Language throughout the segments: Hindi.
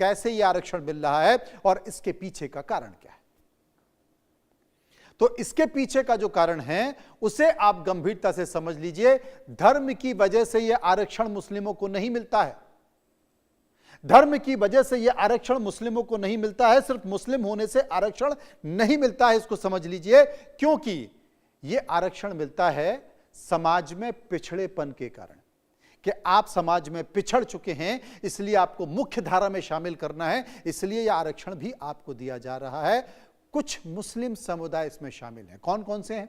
कैसे यह आरक्षण मिल रहा है और इसके पीछे का कारण क्या है। तो इसके पीछे का जो कारण है उसे आप गंभीरता से समझ लीजिए। धर्म की वजह से यह आरक्षण मुस्लिमों को नहीं मिलता है। धर्म की वजह से यह आरक्षण मुस्लिमों को नहीं मिलता है। सिर्फ मुस्लिम होने से आरक्षण नहीं मिलता है, इसको समझ लीजिए। क्योंकि यह आरक्षण मिलता है समाज में पिछड़ेपन के कारण, कि आप समाज में पिछड़ चुके हैं, इसलिए आपको मुख्य धारा में शामिल करना है, इसलिए यह आरक्षण भी आपको दिया जा रहा है। कुछ मुस्लिम समुदाय इसमें शामिल हैं। कौन कौन से हैं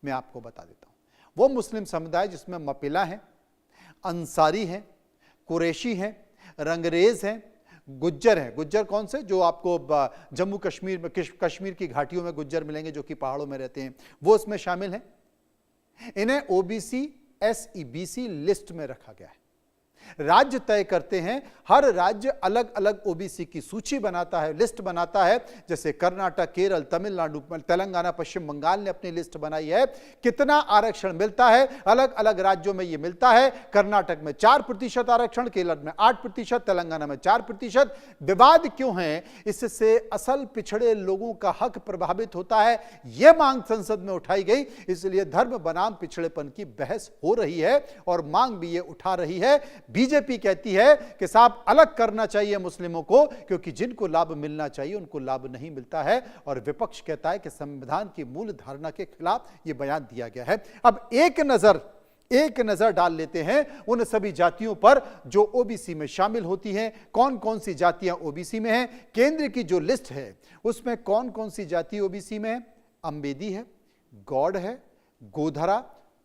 मैं आपको बता देता हूं। वो मुस्लिम समुदाय जिसमें मपिला हैं, अंसारी हैं, कुरैशी हैं, रंगरेज हैं, गुज्जर हैं। गुज्जर कौन से? जो आपको जम्मू कश्मीर में कश्मीर की घाटियों में गुज्जर मिलेंगे जो कि पहाड़ों में रहते हैं, वो इसमें शामिल हैं। इन्हें ओबीसी SEBC लिस्ट में रखा गया है। राज्य तय करते हैं, हर राज्य अलग अलग ओबीसी की सूची बनाता है, लिस्ट बनाता है। जैसे कर्नाटक, केरल, तमिलनाडु, तेलंगाना, पश्चिम बंगाल ने अपनी लिस्ट बनाई है। कितना आरक्षण मिलता है, अलग अलग राज्यों में यह मिलता है। कर्नाटक में 4% आरक्षण, केरल में 8%, तेलंगाना में 4%। विवाद क्यों है? इससे असल पिछड़े लोगों का हक प्रभावित होता है, यह मांग संसद में उठाई गई। इसलिए धर्म बनाम पिछड़ेपन की बहस हो रही है और मांग भी यह उठा रही है। बीजेपी कहती है कि साहब अलग करना चाहिए मुस्लिमों को, क्योंकि जिनको लाभ मिलना चाहिए उनको लाभ नहीं मिलता है। और विपक्ष कहता है कि संविधान की मूल धारणा के खिलाफ यह बयान दिया गया है। अब एक नजर डाल लेते हैं उन सभी जातियों पर जो ओबीसी में शामिल होती हैं। कौन कौन सी जातियां ओबीसी में हैं? केंद्र की जो लिस्ट है उसमें कौन कौन सी जाति ओबीसी में है? अंबेदी है, गौड़ है, गोधरा,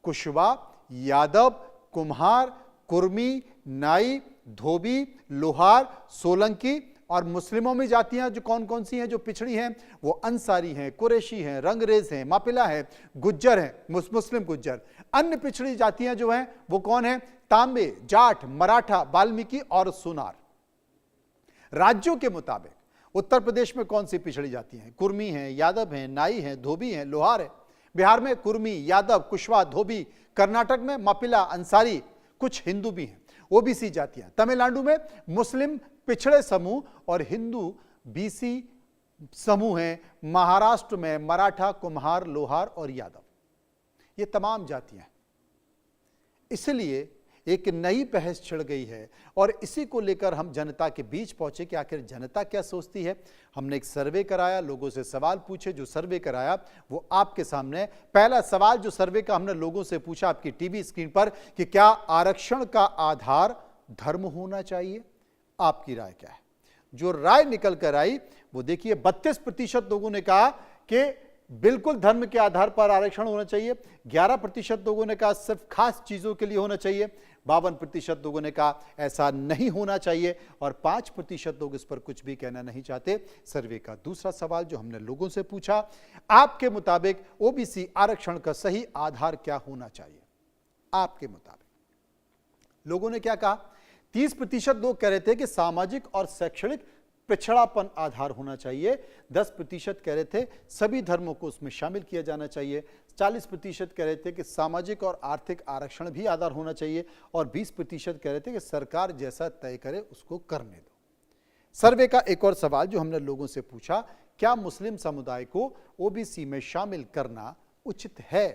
कुशवा, यादव, कुम्हार, कुर्मी, नाई, धोबी, लोहार, सोलंकी। और मुस्लिमों में जातियां जो कौन कौन सी हैं जो पिछड़ी हैं? वो अंसारी हैं, कुरैशी हैं, रंगरेज हैं, मापिला हैं, गुज्जर हैं, मुस्लिम गुज्जर। अन्य पिछड़ी जातियां जो हैं वो कौन हैं? तांबे, जाट, मराठा, वाल्मीकि और सोनार। राज्यों के मुताबिक उत्तर प्रदेश में कौन सी पिछड़ी जाति हैं? कुर्मी हैं, यादव हैं, नाई हैं, धोबी हैं, लोहार है। बिहार में कुर्मी, यादव, कुशवा, धोबी। कर्नाटक में मापिला, अंसारी, कुछ हिंदू भी हैं, ओबीसी जातियां। तमिलनाडु में मुस्लिम पिछड़े समूह और हिंदू बीसी समूह हैं। महाराष्ट्र में मराठा, कुम्हार, लोहार और यादव, ये तमाम जातियां। इसलिए एक नई बहस छिड़ गई है और इसी को लेकर हम जनता के बीच पहुंचे कि आखिर जनता क्या सोचती है। हमने एक सर्वे कराया, लोगों से सवाल पूछे। जो सर्वे कराया वो आपके सामने। पहला सवाल जो सर्वे का हमने लोगों से पूछा आपकी टीवी स्क्रीन पर, कि क्या आरक्षण का आधार धर्म होना चाहिए? आपकी राय क्या है? जो राय निकल कर आई वो देखिए, 32% लोगों ने कहा कि बिल्कुल धर्म के आधार पर आरक्षण होना चाहिए। 11% लोगों ने कहा सिर्फ खास चीजों के लिए होना चाहिए। 52% लोगों ने कहा ऐसा नहीं होना चाहिए और 5% लोग इस पर कुछ भी कहना नहीं चाहते। सर्वे का दूसरा सवाल जो हमने लोगों से पूछा, आपके मुताबिक ओबीसी आरक्षण का सही आधार क्या होना चाहिए? आपके मुताबिक लोगों ने क्या कहा? 30% लोग कह रहे थे कि सामाजिक और शैक्षणिक पिछड़ापन आधार होना चाहिए। 10% कह रहे थे सभी धर्मों को उसमें शामिल किया जाना चाहिए। 40% कह रहे थे कि सामाजिक और आर्थिक आरक्षण भी आधार होना चाहिए और 20% कह रहे थे कि सरकार जैसा तय करे उसको करने दो। सर्वे का एक और सवाल जो हमने लोगों से पूछा, क्या मुस्लिम समुदाय को ओबीसी में शामिल करना उचित है?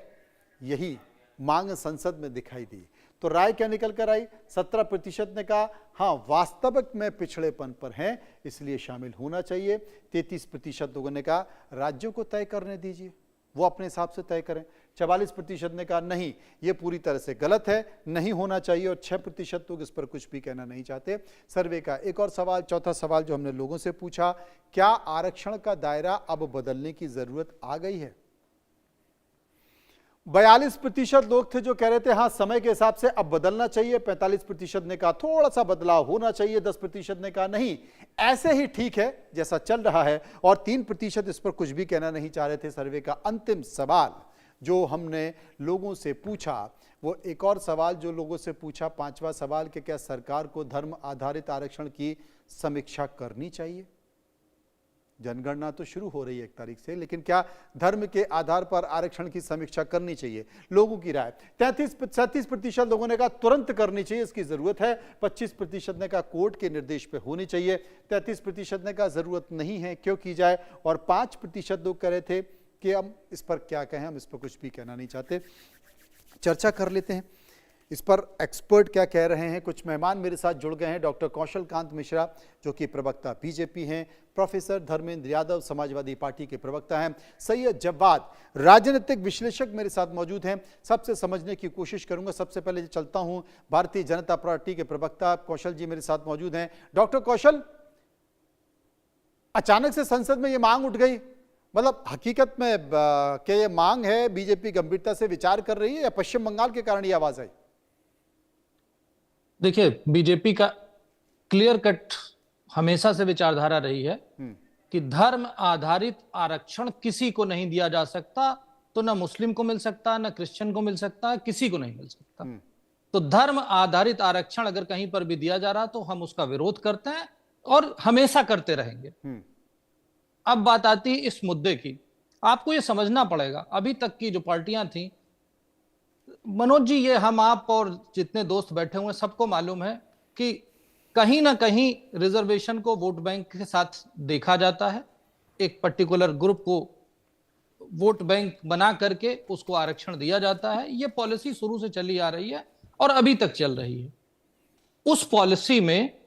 यही मांग संसद में दिखाई दी। तो राय क्या निकल कर आई? 17% ने कहा हाँ वास्तविक में पिछड़ेपन पर हैं इसलिए शामिल होना चाहिए। 33% लोगों ने कहा राज्यों को तय करने दीजिए, वो अपने हिसाब से तय करें। 44% ने कहा नहीं ये पूरी तरह से गलत है, नहीं होना चाहिए। और 6% लोग इस पर कुछ भी कहना नहीं चाहते। सर्वे का एक और सवाल, चौथा सवाल जो हमने लोगों से पूछा, क्या आरक्षण का दायरा अब बदलने की जरूरत आ गई है? 42% लोग थे जो कह रहे थे हाँ समय के हिसाब से अब बदलना चाहिए। 45% ने कहा थोड़ा सा बदलाव होना चाहिए। 10% ने कहा नहीं ऐसे ही ठीक है जैसा चल रहा है। और 3% इस पर कुछ भी कहना नहीं चाह रहे थे। सर्वे का अंतिम सवाल जो हमने लोगों से पूछा वो एक और सवाल जो लोगों से पूछा, 5वां सवाल, कि क्या सरकार को धर्म आधारित आरक्षण की समीक्षा करनी चाहिए? जनगणना तो शुरू हो रही है 1 तारीख से, लेकिन क्या धर्म के आधार पर आरक्षण की समीक्षा करनी चाहिए? लोगों की राय 37% लोगों ने कहा तुरंत करनी चाहिए, इसकी जरूरत है। 25% ने कहा कोर्ट के निर्देश पे होनी चाहिए। 33% ने कहा जरूरत नहीं है, क्यों की जाए। और 5% लोग कह रहे थे कि हम इस पर क्या कहें, हम इस पर कुछ भी कहना नहीं चाहते। चर्चा कर लेते हैं इस पर एक्सपर्ट क्या कह रहे हैं। कुछ मेहमान मेरे साथ जुड़ गए हैं। डॉक्टर कौशल कांत मिश्रा जो कि प्रवक्ता बीजेपी हैं, प्रोफेसर धर्मेंद्र यादव समाजवादी पार्टी के प्रवक्ता हैं, सैयद जब्बाद राजनीतिक विश्लेषक मेरे साथ मौजूद हैं। सबसे समझने की कोशिश करूंगा। सबसे पहले चलता हूं, भारतीय जनता पार्टी के प्रवक्ता कौशल जी मेरे साथ मौजूद हैं। डॉक्टर कौशल, अचानक से संसद में ये मांग उठ गई, मतलब हकीकत में क्या ये मांग है, बीजेपी गंभीरता से विचार कर रही है या पश्चिम बंगाल के कारण ये आवाज आई? देखिए, बीजेपी का क्लियर कट हमेशा से विचारधारा रही है कि धर्म आधारित आरक्षण किसी को नहीं दिया जा सकता। तो ना मुस्लिम को मिल सकता, ना क्रिश्चियन को मिल सकता, किसी को नहीं मिल सकता। तो धर्म आधारित आरक्षण अगर कहीं पर भी दिया जा रहा तो हम उसका विरोध करते हैं और हमेशा करते रहेंगे। अब बात आती है इस मुद्दे की। आपको ये समझना पड़ेगा, अभी तक की जो पार्टियां थी, मनोज जी, ये हम आप और जितने दोस्त बैठे हुए सबको मालूम है कि कहीं ना कहीं रिजर्वेशन को वोट बैंक के साथ देखा जाता है। एक पर्टिकुलर ग्रुप को वोट बैंक बना करके उसको आरक्षण दिया जाता है। ये पॉलिसी शुरू से चली आ रही है और अभी तक चल रही है। उस पॉलिसी में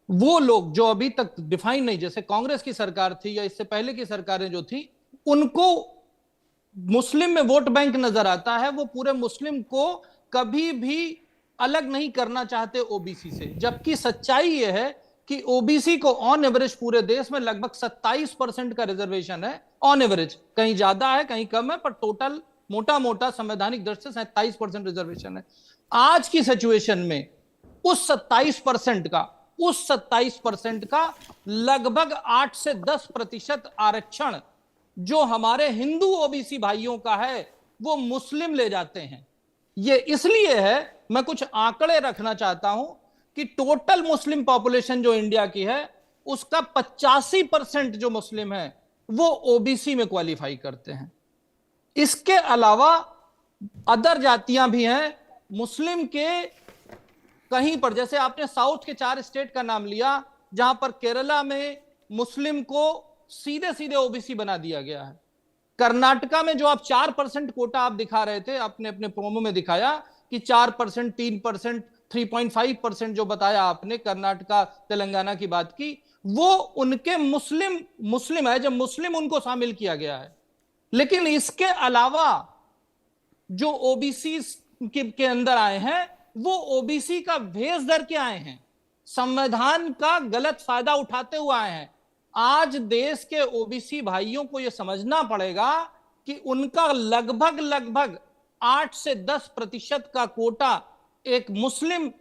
वो लोग जो अभी तक डिफाइन नहीं, जैसे कांग्रेस की सरकार थी या इससे पहले की सरकारें जो थी, उनको मुस्लिम में वोट बैंक नजर आता है। वो पूरे मुस्लिम को कभी भी अलग नहीं करना चाहते ओबीसी से, जबकि सच्चाई यह है कि ओबीसी को ऑन एवरेज पूरे देश में लगभग 27% का रिजर्वेशन है। ऑन एवरेज कहीं ज्यादा है कहीं कम है, पर टोटल मोटा मोटा संवैधानिक दृष्टि से 27% रिजर्वेशन है। आज की सिचुएशन में उस 27% का लगभग 8 से 10% आरक्षण जो हमारे हिंदू ओबीसी भाइयों का है वो मुस्लिम ले जाते हैं। ये इसलिए है, मैं कुछ आंकड़े रखना चाहता हूं कि टोटल मुस्लिम पॉपुलेशन जो इंडिया की है उसका 85% जो मुस्लिम है वो ओबीसी में क्वालिफाई करते हैं। इसके अलावा अदर जातियां भी हैं मुस्लिम के। कहीं पर, जैसे आपने साउथ के 4 स्टेट का नाम लिया, जहां पर केरला में मुस्लिम को सीधे सीधे ओबीसी बना दिया गया है। कर्नाटका में जो आप 4% कोटा आप दिखा रहे थे, आपने अपने प्रोमो में दिखाया कि 4%, 3%, 3.5% जो बताया आपने कर्नाटका तेलंगाना की बात की, वो उनके मुस्लिम है, जब मुस्लिम उनको शामिल किया गया है। लेकिन इसके अलावा जो ओबीसी के अंदर आए हैं वो ओबीसी का भेष धर के आए हैं, संविधान का गलत फायदा उठाते हुए आए हैं। आज देश के ओबीसी भाइयों को यह समझना पड़ेगा कि उनका लगभग 8 से 10% का कोटा एक मुस्लिम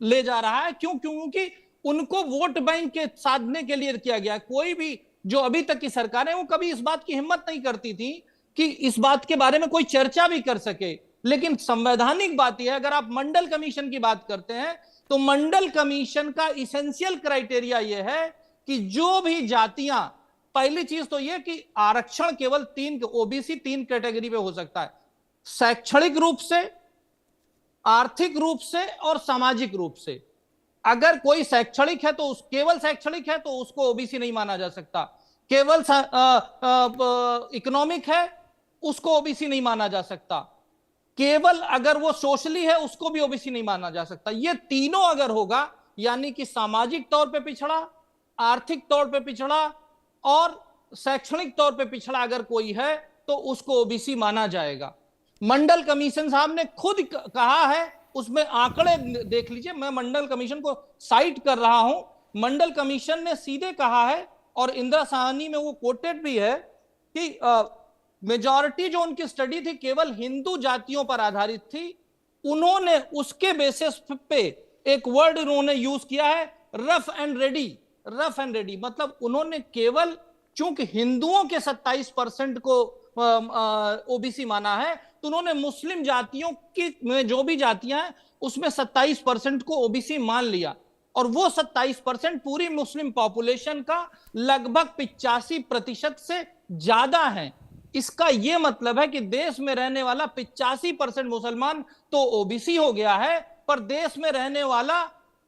ले जा रहा है। क्योंकि उनको वोट बैंक के साधने के लिए किया गया। कोई भी जो अभी तक की सरकार है वो कभी इस बात की हिम्मत नहीं करती थी कि इस बात के बारे में कोई चर्चा भी कर सके। लेकिन संवैधानिक बात यह है, अगर आप मंडल कमीशन की बात करते हैं तो मंडल कमीशन का इसेंशियल क्राइटेरिया यह है कि जो भी जातियां, पहली चीज तो यह कि आरक्षण केवल ओबीसी 3 कैटेगरी में हो सकता है, शैक्षणिक रूप से, आर्थिक रूप से और सामाजिक रूप से। अगर कोई शैक्षणिक है तो केवल शैक्षणिक है तो उसको ओबीसी नहीं माना जा सकता। केवल इकोनॉमिक है उसको ओबीसी नहीं माना जा सकता। केवल अगर वो सोशली है उसको भी ओबीसी नहीं माना जा सकता। ये तीनों अगर होगा, यानी कि सामाजिक तौर पे पिछड़ा, आर्थिक तौर पे पिछड़ा और शैक्षणिक तौर पे पिछड़ा अगर कोई है तो उसको ओबीसी माना जाएगा। मंडल कमीशन साहब ने खुद कहा है, उसमें आंकड़े देख लीजिए, मैं मंडल कमीशन को साइट कर रहा हूं। मंडल कमीशन ने सीधे कहा है और इंदिरा साहनी में वो कोटेड भी है कि मेजॉरिटी जो उनकी स्टडी थी केवल हिंदू जातियों पर आधारित थी। उन्होंने उसके बेसिस पे एक वर्ड उन्होंने यूज किया है, rough and ready. Rough and ready मतलब उन्होंने केवल, चूंकि हिंदुओं के 27% को ओबीसी माना है, तो उन्होंने मुस्लिम जातियों की में जो भी जातियां हैं उसमें 27% को ओबीसी मान लिया। और वो 27% पूरी मुस्लिम पॉपुलेशन का लगभग 85% से ज्यादा है। इसका यह मतलब है कि देश में रहने वाला 85% मुसलमान तो ओबीसी हो गया है, पर देश में रहने वाला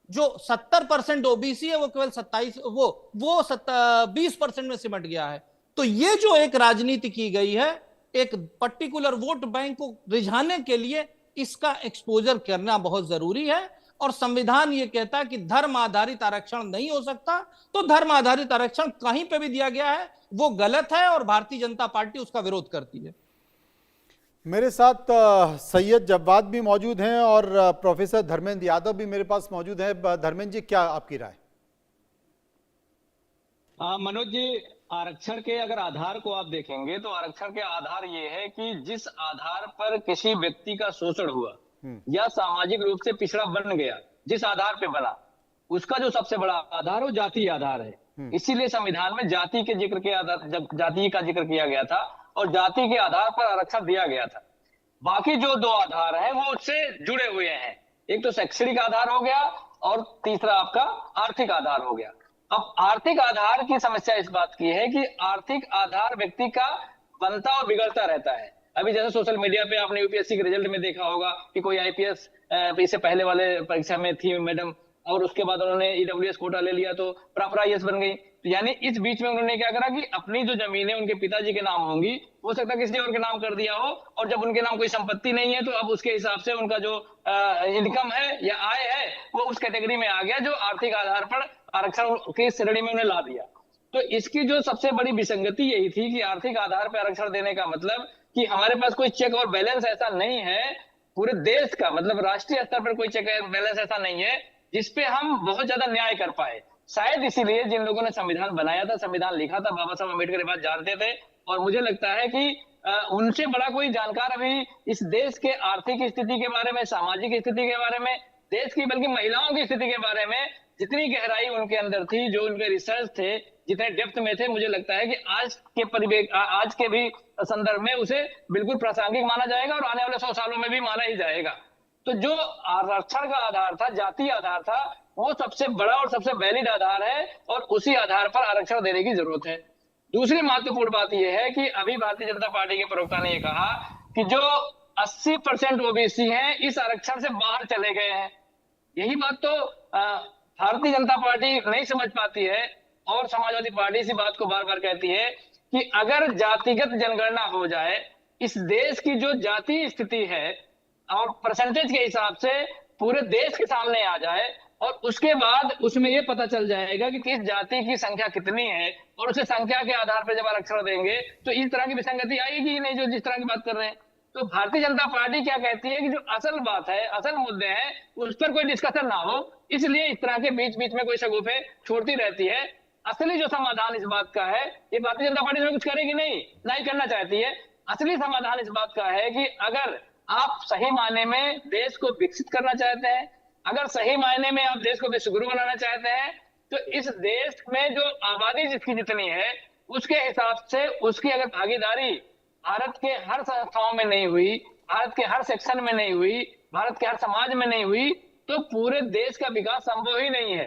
जो 70% ओबीसी है वो केवल 20% में सिमट गया है। तो ये जो एक राजनीति की गई है एक पर्टिकुलर वोट बैंक को रिझाने के लिए, इसका एक्सपोजर करना बहुत जरूरी है। और संविधान ये कहता है कि धर्म आधारित आरक्षण नहीं हो सकता, तो धर्म आधारित आरक्षण कहीं पे भी दिया गया है वो गलत है और भारतीय जनता पार्टी उसका विरोध करती है। मेरे साथ सैयद जब्बाद भी मौजूद हैं और प्रोफेसर धर्मेंद्र यादव भी मेरे पास मौजूद हैं। धर्मेंद्र जी, क्या आपकी राय? मनोज जी, आरक्षण के अगर आधार को आप देखेंगे तो आरक्षण के आधार ये है कि जिस आधार पर किसी व्यक्ति का शोषण हुआ या सामाजिक रूप से पिछड़ा बन गया, जिस आधार पे बना, उसका जो सबसे बड़ा आधार वो जाति आधार है। इसीलिए संविधान में जाति के जिक्र के आधार, जाति का जिक्र किया गया था और जाति के आधार पर आरक्षण दिया गया था। बाकी जो दो आधार हैं वो उससे जुड़े हुए हैं, एक तो शैक्षणिक आधार हो गया और तीसरा आपका आर्थिक आधार हो गया। अब आर्थिक आधार की समस्या इस बात की है कि आर्थिक आधार व्यक्ति का बनता और बिगड़ता रहता है। अभी जैसे सोशल मीडिया पे आपने यूपीएससी के रिजल्ट में देखा होगा कि कोई आईपीएस इससे पहले वाले परीक्षा में थी मैडम, और उसके बाद उन्होंने ईडब्ल्यूएस कोटा ले लिया तो प्रॉपर आईएएस बन गई। तो यानी इस बीच में उन्होंने क्या करा कि अपनी जो जमीनें उनके पिताजी के नाम होंगी, हो सकता है किसी और के नाम कर दिया हो, और जब उनके नाम कोई संपत्ति नहीं है तो अब उसके हिसाब से उनका जो इनकम है या आय है वो उस कैटेगरी में आ गया जो आर्थिक आधार पर आरक्षण की श्रेणी में उन्हें ला दिया। तो इसकी जो सबसे बड़ी विसंगति यही थी कि आर्थिक आधार पर आरक्षण देने का मतलब कि हमारे पास कोई चेक और बैलेंस ऐसा नहीं है पूरे देश का, मतलब राष्ट्रीय स्तर पर कोई चेक और बैलेंस ऐसा नहीं है जिसपे हम बहुत ज्यादा न्याय कर पाए। शायद इसीलिए जिन लोगों ने संविधान बनाया था, संविधान लिखा था, बाबा साहब अम्बेडकर ये बात जानते थे, और मुझे लगता है कि उनसे बड़ा कोई जानकार अभी इस देश के आर्थिक स्थिति के बारे में, सामाजिक स्थिति के बारे में, देश की बल्कि महिलाओं की स्थिति के बारे में जितनी गहराई उनके अंदर थी, जो उनके रिसर्च थे, जितने डेप्थ में थे, मुझे लगता है कि आज के भी संदर्भ में उसे बिल्कुल प्रासंगिक माना जाएगा और आने वाले 100 सालों में भी माना ही जाएगा। तो जो आरक्षण का आधार था, जातीय आधार था, वो सबसे बड़ा और सबसे वैलिड आधार है और उसी आधार पर आरक्षण देने की जरूरत है। दूसरी महत्वपूर्ण बात यह है कि अभी भारतीय जनता पार्टी के प्रवक्ता ने यह कहा कि जो 80% ओबीसी हैं इस आरक्षण से बाहर चले गए हैं। यही बात तो भारतीय जनता पार्टी नहीं समझ पाती है और समाजवादी पार्टी इसी बात को बार बार कहती है कि अगर जातिगत जनगणना हो जाए, इस देश की जो जातीय स्थिति है और परसेंटेज के हिसाब से पूरे देश के सामने आ जाए और उसके बाद उसमें यह पता चल जाएगा कि किस जाति की संख्या कितनी है और उसे संख्या के आधार पर जब आरक्षण देंगे तो इस तरह की विसंगति आएगी ही नहीं जो जिस तरह की बात कर रहे हैं। तो भारतीय जनता पार्टी क्या कहती है कि जो असल बात है, असल मुद्दे हैं, उस पर कोई डिस्कशन ना हो, इसलिए इस तरह के बीच बीच में कोई शगुफे छोड़ती रहती है। असली जो समाधान इस बात का है, ये भारतीय जनता पार्टी में कुछ करेगी नहीं, ना ही करना चाहती है। असली समाधान इस बात का है कि अगर आप सही मायने में देश को विकसित करना चाहते हैं, अगर सही मायने में आप देश को विश्वगुरु बनाना चाहते हैं, तो इस देश में जो आबादी जिसकी जितनी है उसके हिसाब से उसकी अगर भागीदारी भारत के हर संस्थाओं में नहीं हुई, भारत के हर सेक्शन में नहीं हुई, भारत के हर समाज में नहीं हुई, तो पूरे देश का विकास संभव ही नहीं है।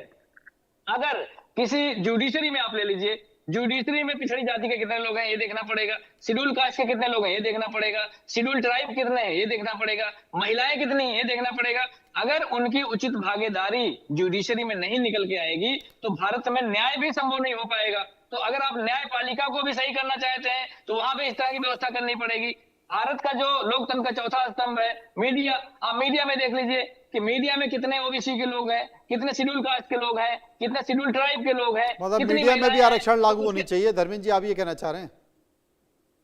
अगर किसी जुडिशरी में आप ले लीजिए, जुडिशरी में पिछड़ी जाति के कितने लोग हैं ये देखना पड़ेगा, शेड्यूल कास्ट के कितने लोग हैं ये देखना पड़ेगा, शेड्यूल ट्राइब कितने हैं ये देखना पड़ेगा, महिलाएं कितनी हैं ये देखना पड़ेगा। अगर उनकी उचित भागीदारी जुडिशरी में नहीं निकल के आएगी तो भारत में न्याय भी संभव नहीं हो पाएगा। तो अगर आप न्यायपालिका को भी सही करना चाहते हैं तो वहां भी इस तरह की व्यवस्था करनी पड़ेगी। भारत का जो लोकतंत्र का चौथा स्तंभ है मीडिया, आप मीडिया में देख लीजिए कि मीडिया में कितने ओबीसी के लोग हैं, कितने शेड्यूल कास्ट के लोग हैं, कितने शेड्यूल ट्राइब के लोग हैं, मतलब मीडिया में भी आरक्षण लागू होनी चाहिए। धर्मेंद्र जी, आप ये कहना चाह रहे हैं?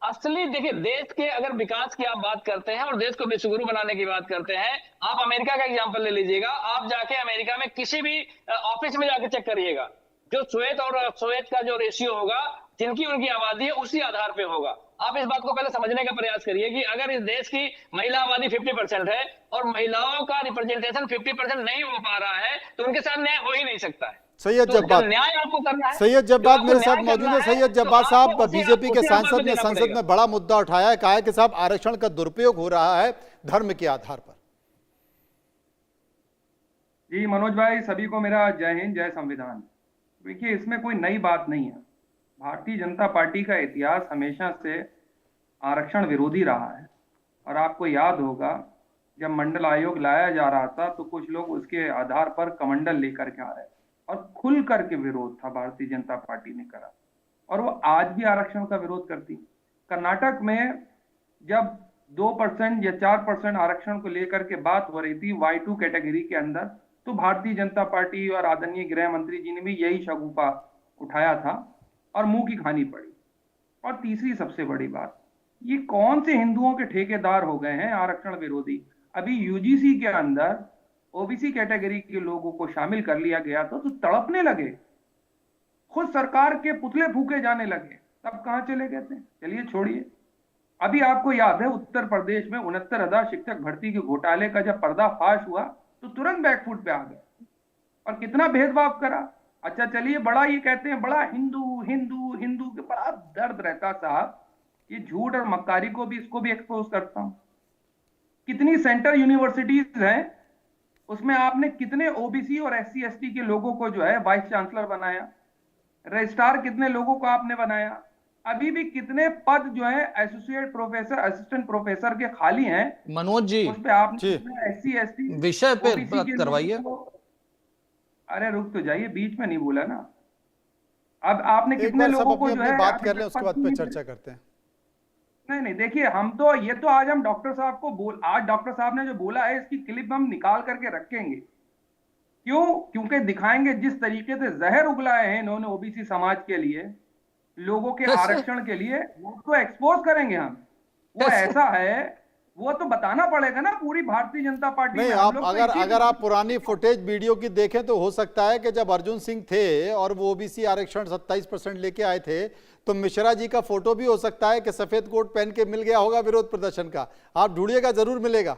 असली देखिए, देश के अगर विकास की आप बात करते हैं और देश को विश्वगुरु बनाने की बात करते हैं, आप अमेरिका का एग्जांपल ले लीजिएगा। आप जाके अमेरिका में किसी भी ऑफिस में जाके चेक करिएगा, जो श्वेत और श्वेत का जो रेशियो होगा, जिनकी उनकी आबादी है उसी आधार पे होगा। आप इस बात को पहले समझने का प्रयास करिए कि अगर इस देश की महिला आबादी 50% है और महिलाओं का रिप्रेजेंटेशन 50% नहीं हो पा रहा है तो उनके साथ न्याय हो ही नहीं सकता है। सैयद जब्बाद, न्याय आपको करना है। सैयद जब्बाद मेरे साथ मौजूद है। सैयद जब्बाद साहब, बीजेपी के सांसद ने संसद में बड़ा मुद्दा उठाया है, कहा है कि साहब आरक्षण का दुरुपयोग हो रहा है धर्म के आधार पर। देखिए, देखिए देश के अगर विकास की आप बात करते हैं और देश को विश्वगुरु बनाने की बात करते हैं, आप अमेरिका का एग्जांपल ले लीजिएगा। आप जाके अमेरिका में किसी भी ऑफिस में जाके चेक करिएगा, जो श्वेत और श्वेत का जो रेशियो होगा, जिनकी उनकी आबादी है उसी आधार पे होगा। आप इस बात को पहले समझने का प्रयास करिए कि अगर इस देश की महिला आबादी 50% नहीं हो पा रहा है तो उनके साथ न्याय हो ही नहीं सकता है। सैयद जब्बाद मेरे साथ मौजूद है। सैयद जब्बाद जी मनोज भाई, सभी को मेरा जय हिंद, जय संविधान। देखिए, इसमें कोई नई बात नहीं है। भारतीय जनता पार्टी का इतिहास हमेशा से आरक्षण विरोधी रहा है। और आपको याद होगा, जब मंडल आयोग लाया जा रहा था तो कुछ लोग उसके आधार पर कमंडल लेकर के आ रहे और खुल करके विरोध था भारतीय जनता पार्टी ने करा, और वो आज भी आरक्षण का विरोध करती। कर्नाटक में जब 2% या 4% आरक्षण को लेकर के बात हो रही थी Y2 कैटेगरी के अंदर, तो भारतीय जनता पार्टी और आदरणीय गृह मंत्री जी ने भी यही शगुफा उठाया था और मुंह की खानी पड़ी। और तीसरी सबसे बड़ी बात, ये कौन से हिंदुओं के ठेकेदार हो गए हैं आरक्षण विरोधी? अभी यूजीसी के अंदर ओबीसी कैटेगरी के लोगों को शामिल कर लिया गया तो तड़पने लगे, खुद सरकार के पुतले फूके जाने लगे। तब कहां चले गए थे? चलिए छोड़िए। अभी आपको याद है, उत्तर प्रदेश में 69,000 शिक्षक भर्ती के घोटाले का जब पर्दाफाश हुआ तो तुरंत बैकफुट पे आ गए और कितना भेदभाव करा। अच्छा चलिए, बड़ा ये कहते हैं बड़ा हिंदू हिंदू हिंदू के, बड़ा दर्द रहता साहब। ये झूठ और मक्कारी को भी, इसको भी एक्सपोज करता हूं। कितनी सेंट्रल यूनिवर्सिटीज हैं, उसमें आपने कितने ओबीसी और एससी एसटी के लोगों को जो है वाइस चांसलर बनाया, रजिस्ट्रार कितने लोगों को आपने बनाया। अभी भी कितने पद जो है एसोसिएट प्रोफेसर, असिस्टेंट प्रोफेसर के खाली हैं। मनोज जी, उस पे आपने एससी एसटी विषय पे बात करवाइए। अरे रुक तो जाइए, बीच में नहीं बोला ना। अब आपने एक कितने बार सब लोगों को अपनी जो अपनी है बात कर लें, उसके बाद पे चर्चा करते हैं। नहीं नहीं, देखिए, हम तो ये तो आज हम डॉक्टर साहब को आज डॉक्टर साहब ने जो बोला है इसकी क्लिप हम निकाल करके रखेंगे। क्यों? क्योंकि दिखाएंगे जिस तरीके से जहर उगलाए हैं इन्होंने ओबीसी समाज के लिए, लोगों के आरक्षण के लिए, वो तो एक्सपोज करेंगे हम। वो ऐसा है, वो तो बताना पड़ेगा ना पूरी भारतीय जनता पार्टी नहीं, आप अगर आप पुरानी फुटेज वीडियो की देखें तो हो सकता है कि जब अर्जुन सिंह थे और वो ओबीसी आरक्षण 27% लेके आए थे तो मिश्रा जी का फोटो भी हो सकता है कि सफेद कोट पहन के मिल गया होगा विरोध प्रदर्शन का। आप ढूंढिएगा, जरूर मिलेगा।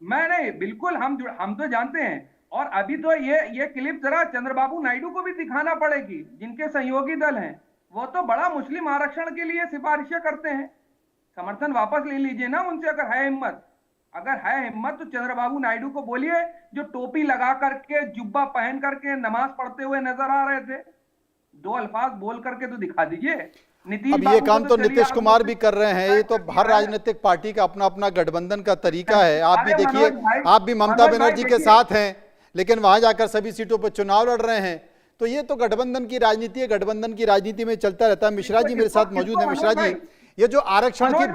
मैं नहीं, बिल्कुल हम तो जानते हैं। और अभी तो ये क्लिप जरा चंद्रबाबू नायडू को भी दिखाना पड़ेगी, जिनके सहयोगी दल हैं। वो तो बड़ा मुस्लिम आरक्षण के लिए सिफारिशें करते हैं। समर्थन वापस ले लीजिए ना उनसे, अगर है हिम्मत। अगर है हिम्मत तो चंद्रबाबू नायडू को बोलिए, जो टोपी लगा करके जुब्बा पहन करके नमाज पढ़ते हुए नजर आ रहे थे, 2 अल्फाज बोल करके तो दिखा दीजिए। अब ये काम तो नीतीश कुमार भी कर रहे हैं। ये तो हर राजनीतिक पार्टी का अपना अपना गठबंधन का तरीका है। आप भी देखिए, आप भी ममता बनर्जी के साथ हैं, लेकिन वहां जाकर सभी सीटों पर चुनाव लड़ रहे हैं। तो ये तो गठबंधन की राजनीति है, गठबंधन की राजनीति में चलता रहता है। मिश्रा जी मेरे साथ मौजूद है। मिश्रा जी, ये जो आरक्षण की